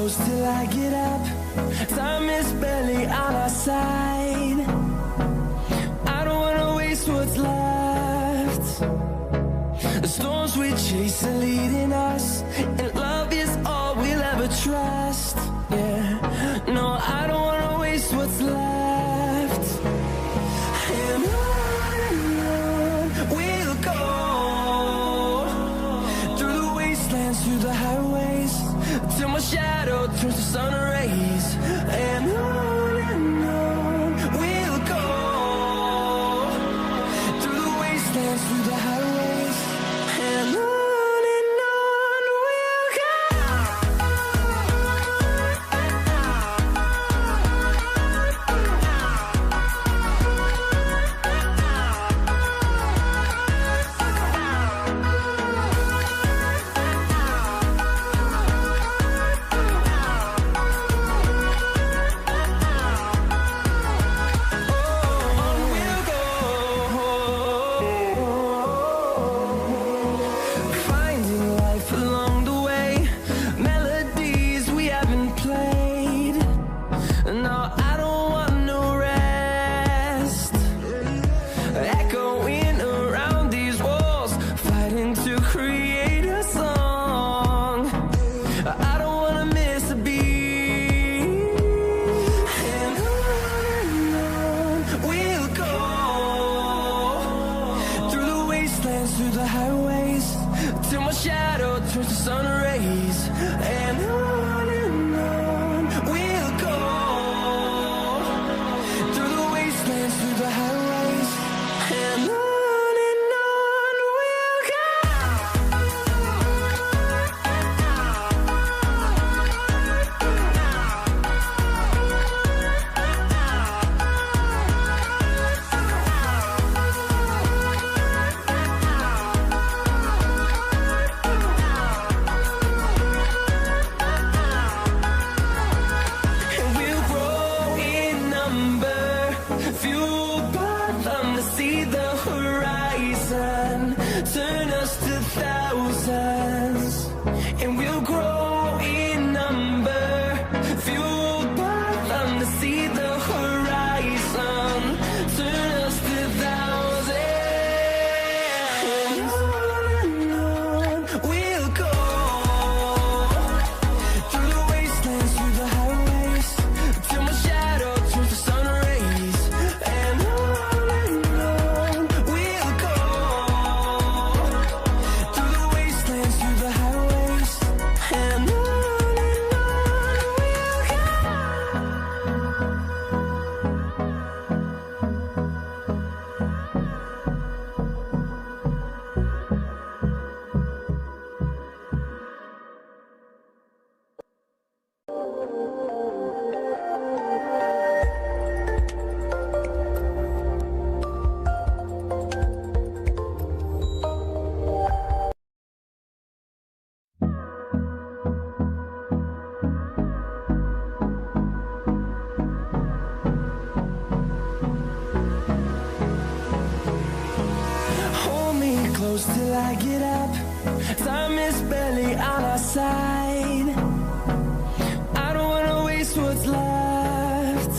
close till I get up. Time is barely on our side. I don't wanna waste what's left. The storms we chase are leading us, and love is all we'll ever trust. Yeah, no, I don't wanna waste what's left. And on we'll go, through the wastelands, through the highways, till my shadow turns to sun rays. And on we'll go, through the wastelands, through the highways, and on we'll go. Through the highways, till my shadow turns to sun rays. And on we'll go, through the wastelands, through the highways, and on we'll go. Fueled by them to see the horizon, turn us to thousands, and we'll grow in number. Fueled by them to see the horizon, turn us to thousands, and on we'll go, through the wastelands, through the highways, till my shadow turns to sun rays. And on we'll go, through the wastelands, through the highways, and on we'll go. Hold me close till I get up. Time is barely on our side. I don't wanna waste what's left.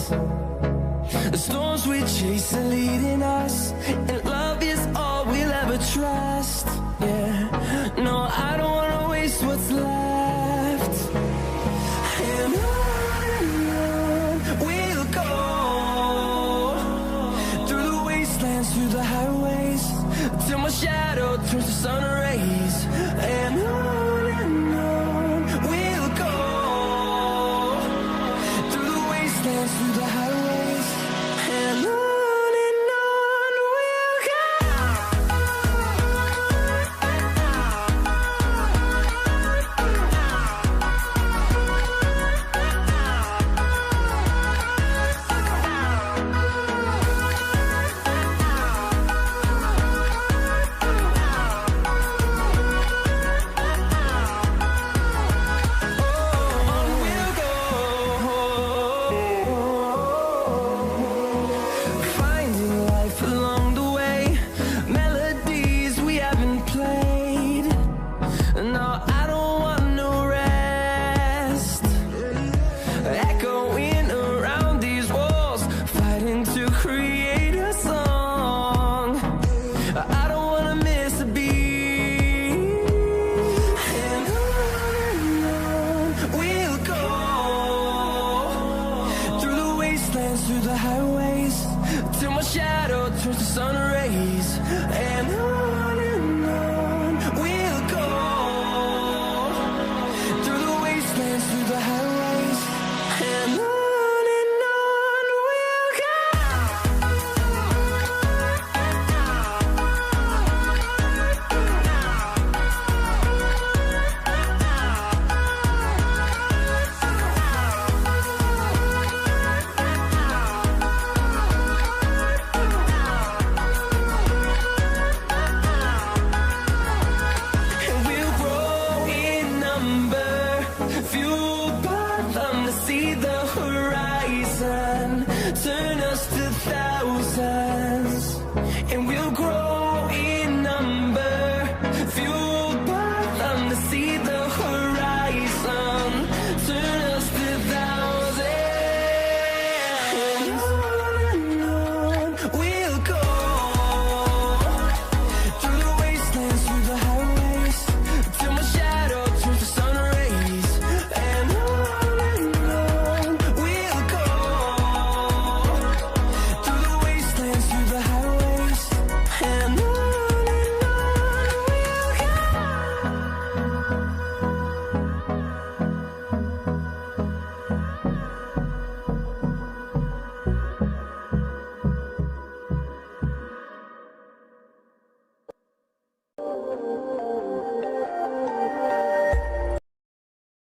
The storms we chase are leading us, and love is all we'll ever trust. Yeah, no, I don't wanna waste what's left. And on we'll go, through the wastelands, through the highways, till my shadow turns to sun rays. And